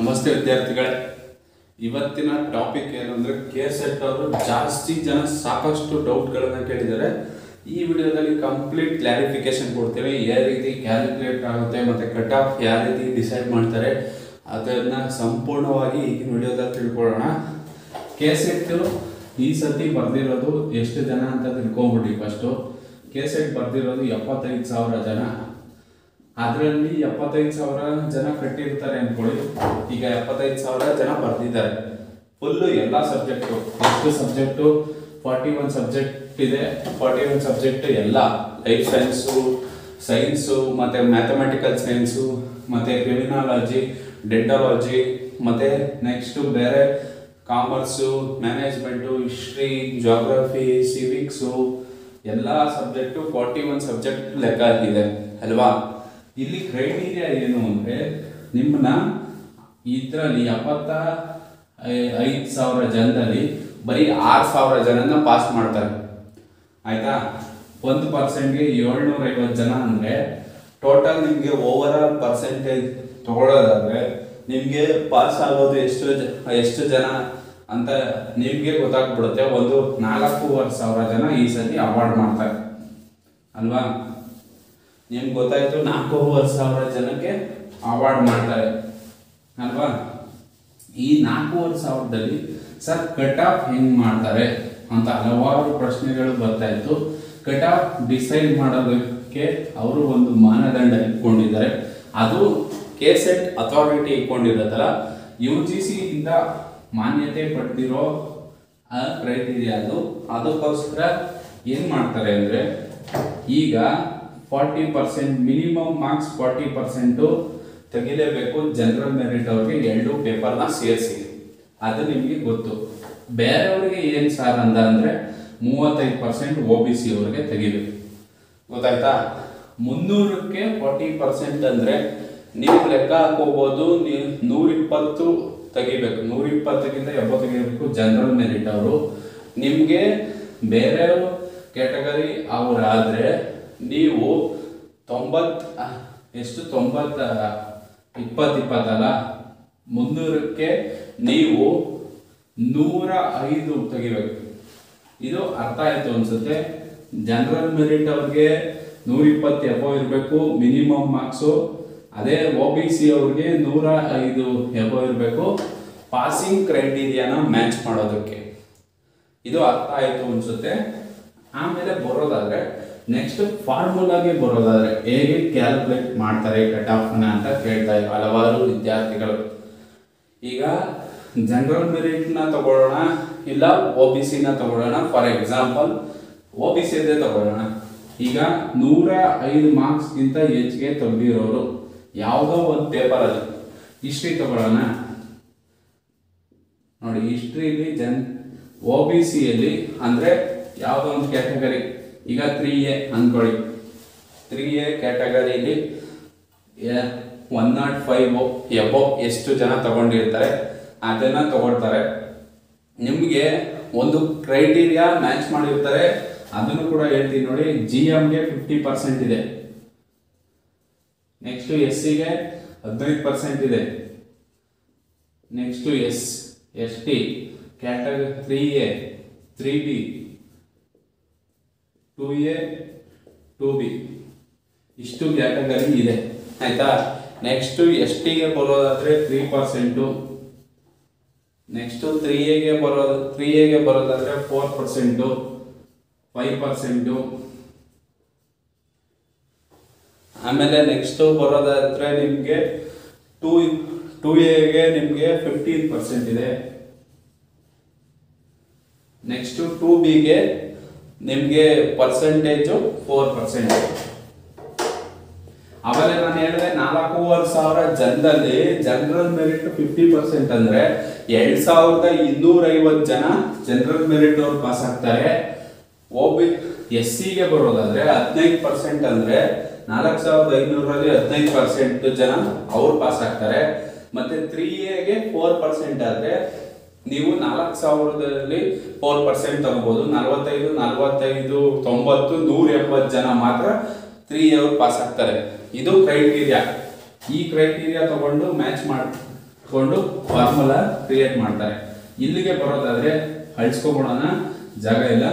ನಮಸ್ತೆ ವಿದ್ಯಾರ್ಥಿಗಳೇ. ಇವತ್ತಿನ ಟಾಪಿಕ್ ಏನು ಅಂದರೆ ಕೆಸೆಟ್ ಅವರು ಜಾಸ್ತಿ ಜನ ಸಾಕಷ್ಟು ಡೌಟ್ಗಳನ್ನು ಕೇಳಿದ್ದಾರೆ. ಈ ವಿಡಿಯೋದಲ್ಲಿ ಕಂಪ್ಲೀಟ್ ಕ್ಲಾರಿಫಿಕೇಶನ್ ಕೊಡ್ತೇವೆ. ಯಾವ ರೀತಿ ಕ್ಯಾಲ್ಕುಲೇಟ್ ಆಗುತ್ತೆ ಮತ್ತು ಕಟ್ ಆಫ್ ಯಾವ ರೀತಿ ಡಿಸೈಡ್ ಮಾಡ್ತಾರೆ ಅದನ್ನು ಸಂಪೂರ್ಣವಾಗಿ ಈಗಿನ ವಿಡಿಯೋದಲ್ಲಿ ತಿಳ್ಕೊಳ್ಳೋಣ. ಕೆಸೆಟ್ ಈ ಸತಿ ಬರೆದಿರೋದು ಎಷ್ಟು ಜನ ಅಂತ ತಿಳ್ಕೊಂಬಿಡಿ. ಫಸ್ಟು ಕೆಸೆಟ್ ಬರೆದಿರೋದು 75,000 ಜನ. ಅದರಲ್ಲಿ 75,000 ಜನ ಕಟ್ಟಿರ್ತಾರೆ ಅಂದ್ಕೊಳ್ಳಿ. ಈಗ 75,000 ಜನ ಬರ್ತಿದ್ದಾರೆ. ಫುಲ್ಲು ಎಲ್ಲ ಸಬ್ಜೆಕ್ಟು, ಎಷ್ಟು ಸಬ್ಜೆಕ್ಟು 41 ಸಬ್ಜೆಕ್ಟ್ ಇದೆ. 41 ಸಬ್ಜೆಕ್ಟ್ ಎಲ್ಲ ಲೈಫ್ ಸೈನ್ಸು ಮತ್ತು ಮ್ಯಾಥಮೆಟಿಕಲ್ ಸೈನ್ಸು ಮತ್ತು ಕ್ರಿಮಿನಾಲಜಿ, ಡೆಂಟಾಲಜಿ ಮತ್ತು ನೆಕ್ಸ್ಟು ಬೇರೆ ಕಾಮರ್ಸು, ಮ್ಯಾನೇಜ್ಮೆಂಟು, ಹಿಸ್ಟ್ರಿ, ಜಾಗ್ರಫಿ, ಸಿವಿಕ್ಸು ಎಲ್ಲ ಸಬ್ಜೆಕ್ಟು 41 ಸಬ್ಜೆಕ್ಟ್ ಲೆಕ್ಕ ಇದೆ ಅಲ್ವಾ. ಇಲ್ಲಿ ಕ್ರೈಟೀರಿಯಾ ಏನು ಅಂದರೆ ನಿಮ್ಮನ್ನ ಇದರಲ್ಲಿ 75,000 ಜನದಲ್ಲಿ ಬರೀ 6,000 ಜನನ ಪಾಸ್ ಮಾಡ್ತಾರೆ. ಆಯಿತಾ. 1%ಗೆ 750 ಜನ ಅಂದರೆ ಟೋಟಲ್ ನಿಮಗೆ ಓವರ್ ಆಲ್ ಪರ್ಸೆಂಟೇಜ್ ತಗೊಳ್ಳೋದಾದರೆ ನಿಮಗೆ ಪಾಸ್ ಆಗೋದು ಎಷ್ಟು ಜನ ಅಂತ ನಿಮಗೆ ಗೊತ್ತಾಗ್ಬಿಡುತ್ತೆ. ಒಂದು 4,500 ಜನ ಈ ಸತಿ ಅವಾರ್ಡ್ ಮಾಡ್ತಾರೆ ಅಲ್ವಾ. ನಿಮ್ಗೆ ಗೊತ್ತಾಯ್ತು, 4,500 ಜನಕ್ಕೆ ಅವಾರ್ಡ್ ಮಾಡ್ತಾರೆ ಅಲ್ವಾ. ಈ 4,500ದಲ್ಲಿ ಸರ್ ಕಟ್ ಆಫ್ ಹೆಂಗೆ ಮಾಡ್ತಾರೆ ಅಂತ ಹಲವಾರು ಪ್ರಶ್ನೆಗಳು ಬರ್ತಾ ಇತ್ತು. ಕಟ್ ಆಫ್ ಡಿಸೈಡ್ ಮಾಡೋದಕ್ಕೆ ಅವರು ಒಂದು ಮಾನದಂಡ ಇಟ್ಕೊಂಡಿದ್ದಾರೆ. ಅದು ಕೆಸೆಟ್ ಅಥಾರಿಟಿ ಇಟ್ಕೊಂಡಿರೋದಲ್ಲ, UGC ಇಂದ ಮಾನ್ಯತೆ ಪಡೆದಿರೋ ಕ್ರೈಟೀರಿಯಾ ಅದಕ್ಕೋಸ್ಕರ ಏನು ಮಾಡ್ತಾರೆ ಅಂದರೆ ಈಗ 40% ಮಿನಿಮಮ್ ಮಾರ್ಕ್ಸ್ 40% ತೆಗಿಲೇಬೇಕು. ಜನರಲ್ ಮೆರಿಟ್ ಅವ್ರಿಗೆ 2 ಪೇಪರ್ನ ಸೇರಿಸಿ, ಅದು ನಿಮಗೆ ಗೊತ್ತು. ಬೇರೆಯವ್ರಿಗೆ ಏನು ಸಾರ್ ಅಂದ ಅಂದರೆ 35% OBC ಅವ್ರಿಗೆ ತೆಗಿಬೇಕು. ಗೊತ್ತಾಯ್ತಾ. 300ಕ್ಕೆ 40% ಅಂದರೆ ನೀವು ಲೆಕ್ಕ ಹಾಕೋಬೋದು. 120 ತೆಗಿಬೇಕು. 120ಗಿಂತ 70 ತೆಗಿಬೇಕು ಜನರಲ್ ಮೆರಿಟ್ ಅವರು. ನಿಮಗೆ ಬೇರೆ ಕ್ಯಾಟಗರಿ ಅವರಾದರೆ ನೀವು 20 ಅಲ್ಲ, 300ಕ್ಕೆ ನೀವು 105 ತೆಗಿಬೇಕು. ಇದು ಅರ್ಥ ಆಯ್ತು ಅನ್ಸುತ್ತೆ. ಜನರಲ್ ಮೆರಿಟ್ ಅವ್ರಿಗೆ 120 ಎಬೋ ಇರಬೇಕು ಮಿನಿಮಮ್ ಮಾರ್ಕ್ಸು. ಅದೇ OBC ಅವ್ರಿಗೆ 105 ಎಬೋ ಇರಬೇಕು ಪಾಸಿಂಗ್ ಕ್ರೈಟೀರಿಯಾನ ಮ್ಯಾಚ್ ಮಾಡೋದಕ್ಕೆ. ಇದು ಅರ್ಥ ಆಯಿತು ಅನ್ಸುತ್ತೆ. ಆಮೇಲೆ ಬರೋದಾದ್ರೆ ನೆಕ್ಸ್ಟ್ ಫಾರ್ಮುಲಾಗೆ ಬರೋದಾದ್ರೆ ಹೇಗೆ ಕ್ಯಾಲ್ಕುಲೇಟ್ ಮಾಡ್ತಾರೆ ಕಟ್ ಆಫ್ನ ಅಂತ ಕೇಳ್ತಾ ಇದ್ದಾರೆ ಹಲವಾರು ವಿದ್ಯಾರ್ಥಿಗಳು. ಈಗ ಜನರಲ್ ಮೆರಿಟ್ನ ತಗೊಳ್ಳೋಣ, ಇಲ್ಲ OBCನ ತಗೊಳ್ಳೋಣ. ಫಾರ್ ಎಕ್ಸಾಂಪಲ್ OBCದೇ ತಗೊಳ್ಳೋಣ. ಈಗ 105 ಮಾರ್ಕ್ಸ್ಗಿಂತ ಹೆಚ್ಚಿಗೆ ತೆಗೆದಿರೋರು ಯಾವುದೋ ಒಂದು ಪೇಪರಲ್ಲಿ ಹಿಸ್ಟ್ರಿ ತಗೊಳ್ಳೋಣ ನೋಡಿ. ಹಿಸ್ಟ್ರಿಲಿ OBCಯಲ್ಲಿ ಅಂದರೆ ಯಾವುದೋ ಒಂದು ಕ್ಯಾಟಗರಿ, ಈಗ 3A ಅಂದ್ಕೊಳ್ಳಿ. 3A ಕ್ಯಾಟಗರಿಲಿ 105 ಎಬೋ ಎಷ್ಟು ಜನ ತಗೊಂಡಿರ್ತಾರೆ ಅದನ್ನು ತಗೊಳ್ತಾರೆ. ನಿಮಗೆ ಒಂದು ಕ್ರೈಟೀರಿಯಾ ಮ್ಯಾಚ್ ಮಾಡಿರ್ತಾರೆ, ಅದನ್ನು ಕೂಡ ಹೇಳ್ತೀನಿ ನೋಡಿ. GMಗೆ 50% ಇದೆ. ನೆಕ್ಸ್ಟು SCಗೆ 15% ಇದೆ. Next ST category 3A 3B 2A 2B ಇಷ್ಟು ಕ್ಯಾಟಗರಿ ಇದೆ. ಆಯ್ತಾ. ನೆಕ್ಸ್ಟು STಗೆ ಬರೋದಾದ್ರೆ 3%. ನೆಕ್ಸ್ಟು 3Aಗೆ ಬರೋದಾದ್ರೆ 4%, 5%. ಆಮೇಲೆ ನೆಕ್ಸ್ಟು ಬರೋದಾದ್ರೆ ನಿಮಗೆ 2Aಗೆ ನಿಮಗೆ 15% ಇದೆ. ನೆಕ್ಸ್ಟು 2Bಗೆ ನಿಮಗೆ ಪರ್ಸೆಂಟೇಜು 4%. ಆಮೇಲೆ ನಾನು ಹೇಳಿದೆ 4,500 ಜನದಲ್ಲಿ ಜನರಲ್ ಮೆರಿಟ್ 50% ಅಂದರೆ 2,250 ಜನ ಜನರಲ್ ಮೆರಿಟ್ ಅವ್ರು ಪಾಸ್ ಆಗ್ತಾರೆ. SCಗೆ ಬರೋದಾದ್ರೆ 15% ಅಂದರೆ 4,500ರಲ್ಲಿ 15% ಜನ ಅವ್ರು ಪಾಸ್ ಆಗ್ತಾರೆ. ಮತ್ತೆ 3Aಗೆ 4% ಆದರೆ ನೀವು 4,000ದಲ್ಲಿ 4% ತಗೋಬಹುದು. 45, 90, 180 ಜನ ಮಾತ್ರ 3A ಅವ್ರು ಪಾಸ್ ಆಗ್ತಾರೆ. ಇದು ಕ್ರೈಟೀರಿಯಾ. ಈ ಕ್ರೈಟೀರಿಯಾ ತಗೊಂಡು ಮ್ಯಾಚ್ ಮಾಡಿ ಕೊಂಡು ಫಾರ್ಮುಲಾ ಕ್ರಿಯೇಟ್ ಮಾಡ್ತಾರೆ. ಇಲ್ಲಿಗೆ ಬರೋದಾದ್ರೆ ಅಳಿಸ್ಕೊಬಿಡೋಣ, ಜಾಗ ಇಲ್ಲ.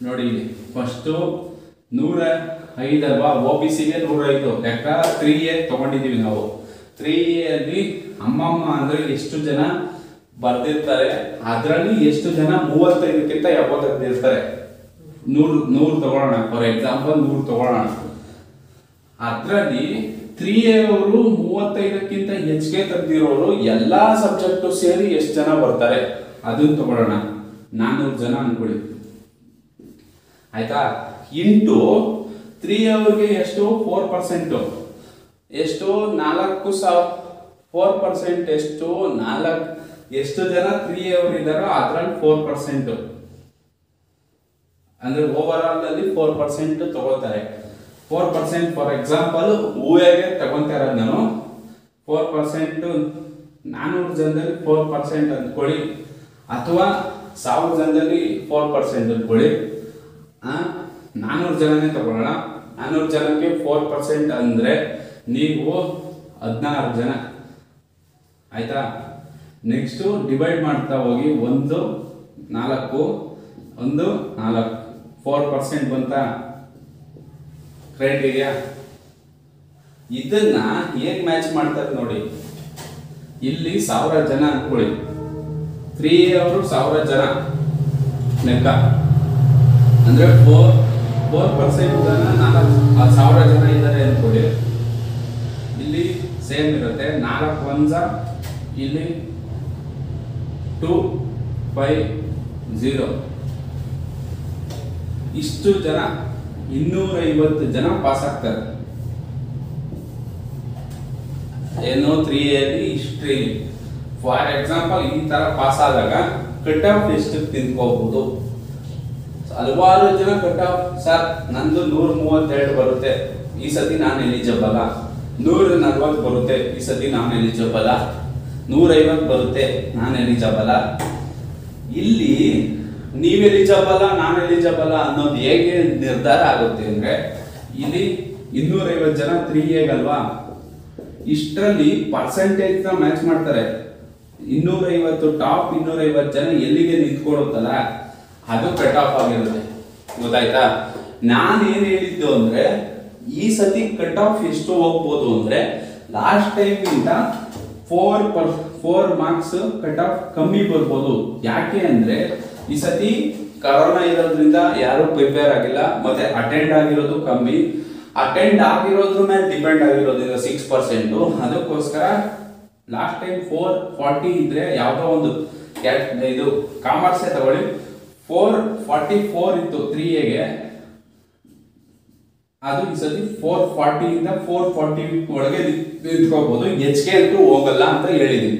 ನೋಡಿ ಇಲ್ಲಿ ಫಸ್ಟು 105 ಅಲ್ವಾ, OBCಗೆ 105 ಲೆಕ್ಕ 3A ತಗೊಂಡಿದ್ದೀವಿ ನಾವು. 3A ಅಲ್ಲಿ ಅಮ್ಮಮ್ಮ ಅಂದ್ರೆ ಎಷ್ಟು ಜನ ಬರ್ದಿರ್ತಾರೆ, ಅದರಲ್ಲಿ ಎಷ್ಟು ಜನ 35ಕ್ಕಿಂತ 70 ತೆಗೆದಿರ್ತಾರೆ. 100 ತಗೊಳ್ಳೋಣ, ಫಾರ್ ಎಕ್ಸಾಂಪಲ್ 100 ತಗೊಳ್ಳೋಣ. ಅದರಲ್ಲಿ 3A ಅವರು 35ಕ್ಕಿಂತ ಹೆಚ್ಚಿಗೆ ತೆಗೆದಿರೋರು ಎಲ್ಲಾ ಸಬ್ಜೆಕ್ಟು ಸೇರಿ ಎಷ್ಟು ಜನ ಬರ್ತಾರೆ ಅದನ್ನ ತಗೊಳ್ಳೋಣ. 400 ಜನ ಅನ್ಕೊಳ್ಳಿ, ಆಯ್ತಾ. ಇಂಟು 3 ಅವ್ರಿಗೆ ಎಷ್ಟು 4%, ಎಷ್ಟು 4,000 ಎಷ್ಟು 4 ಎಷ್ಟು ಜನ 3 ಅವರು ಇದ್ದಾರೋ ಅದ್ರಲ್ಲಿ 4%, ಅಂದ್ರೆ ಓವರ್ ಆಲ್ ಅಲ್ಲಿ 4% ತಗೋತಾರೆ. 4% ಫಾರ್ ಎಕ್ಸಾಂಪಲ್ ಹೂವಿಗೆ ತಗೊಂತಾ ಇರೋದು ನಾನು 4%, 400 ಜನದಲ್ಲಿ 4% ಅಂದ್ಕೊಳ್ಳಿ, ಅಥವಾ 1000 ಜನದಲ್ಲಿ 4% ಅಂದ್ಕೊಳ್ಳಿ. 400 ಜನನೇ ತಗೊಳ್ಳೋಣ. 400 ಜನಕ್ಕೆ 4% ಅಂದ್ರೆ ನೀವು 16 ಜನ, ಆಯ್ತಾ. ನೆಕ್ಸ್ಟ್ ಡಿವೈಡ್ ಮಾಡ್ತಾ ಹೋಗಿ, 1 4 1 4 4% ಬಂತ ಕರೆಕ್ಟ್ ಇದೆಯಾ? ಇದನ್ನ ಹೇಗೆ ಮ್ಯಾಚ್ ಮಾಡ್ತಾರೆ ನೋಡಿ. ಇಲ್ಲಿ 1000 ಜನ ಅನ್ಕೊಳ್ಳಿ, 3A ಅವರು 1000 ಜನ ಲೆಕ್ಕ ಅಂದ್ರೆ 4% ಜನ 1000 ಜನ ಇದ್ದಾರೆ ಅನ್ಕೊಳ್ಳಿ. ಇಲ್ಲಿ ಸೇಮ್ ಇರುತ್ತೆ, 4 1 ಇಲ್ಲಿ 250 ಇಷ್ಟು ಜನ 250 ಜನ ಪಾಸ್ ಆಗ್ತಾರೆ. ಏನು 3A ಅಲ್ಲಿ ಹಿಸ್ಟ್ರಿ ಫಾರ್ ಎಕ್ಸಾಂಪಲ್ ಈ ತರ ಪಾಸ್ ಆದಾಗ ಕಟ್ ಆಫ್ ಎಷ್ಟು ತಿನ್ಕೋಬಹುದು? ಹಲವಾರು ಜನ ಕಟ್ ಆಫ್, ಸರ್ ನಂದು 132 ಬರುತ್ತೆ, ಈ ಸತಿ ನಾನು ಎಲಿಜಿಬಲ್. 140 ಬರುತ್ತೆ, ಈ ಸತಿ ನಾನು ಎಲಿಜಿಬಲ್. 150 ಬರುತ್ತೆ, ನಾನು ಎಲಿಜಿಬಲ್. ಇಲ್ಲಿ ನೀವು ಎಲಿಜಿಬಲ್ ನಾನು ಎಲಿಜಿಬಲ್ ಅನ್ನೋದು ಹೇಗೆ ನಿರ್ಧಾರ ಆಗುತ್ತೆ ಅಂದ್ರೆ, ಇಲ್ಲಿ 250 ಜನ 3A ಅಲ್ವಾ, ಇಷ್ಟರಲ್ಲಿ ಪರ್ಸೆಂಟೇಜ್ ನ ಮ್ಯಾಚ್ ಮಾಡ್ತಾರೆ. 250 ಟಾಪ್ 250 ಜನ ಎಲ್ಲಿಗೆ ನಿಂತ್ಕೊಳ್ಳುತ್ತಲ್ಲ ಅದು ಕಟ್ ಆಫ್ ಆಗಿರುತ್ತೆ, ಗೊತ್ತಾಯ್ತಾ. ನಾನು ಏನ್ ಹೇಳಿದ್ದು ಅಂದ್ರೆ, ಈ ಸತಿ ಕಟ್ ಆಫ್ ಎಷ್ಟು ಹೋಗ್ಬೋದು ಅಂದ್ರೆ, ಲಾಸ್ಟ್ ಟೈಮ್ ಗಿಂತ 4 ಮಾರ್ಕ್ಸ್ ಕಟ್ ಆಫ್ ಕಮ್ಮಿ ಬರ್ಬೋದು. ಯಾಕೆ ಅಂದ್ರೆ ಈ ಸತಿ ಕರೋನಾ ಇರೋದ್ರಿಂದ ಯಾರು ಪ್ರಿಪೇರ್ ಆಗಿಲ್ಲ, ಮತ್ತೆ ಅಟೆಂಡ್ ಆಗಿರೋದು ಕಮ್ಮಿ. ಅಟೆಂಡ್ ಆಗಿರೋದ್ರ ಮೇಲೆ ಡಿಪೆಂಡ್ ಆಗಿರೋದ್ರಿಂದ 6%. ಅದಕ್ಕೋಸ್ಕರ ಲಾಸ್ಟ್ ಟೈಮ್ 440 ಇದ್ರೆ ಯಾವ್ದೋ ಒಂದು ಇದು ಕಾಮರ್ಸ್ ತಗೊಳ್ಳಿ, 444 ಇತ್ತು 3Aಗೆ, ಅದು ಈ ಸತಿ 440 ಇಂದ 440 ಒಳಗೆ ನಿಂತ್ಕೋಬಹುದು, ಹೆಚ್ಚಿಗೆ ಅಂತೂ ಹೋಗಲ್ಲ ಅಂತ ಹೇಳಿದೀನಿ.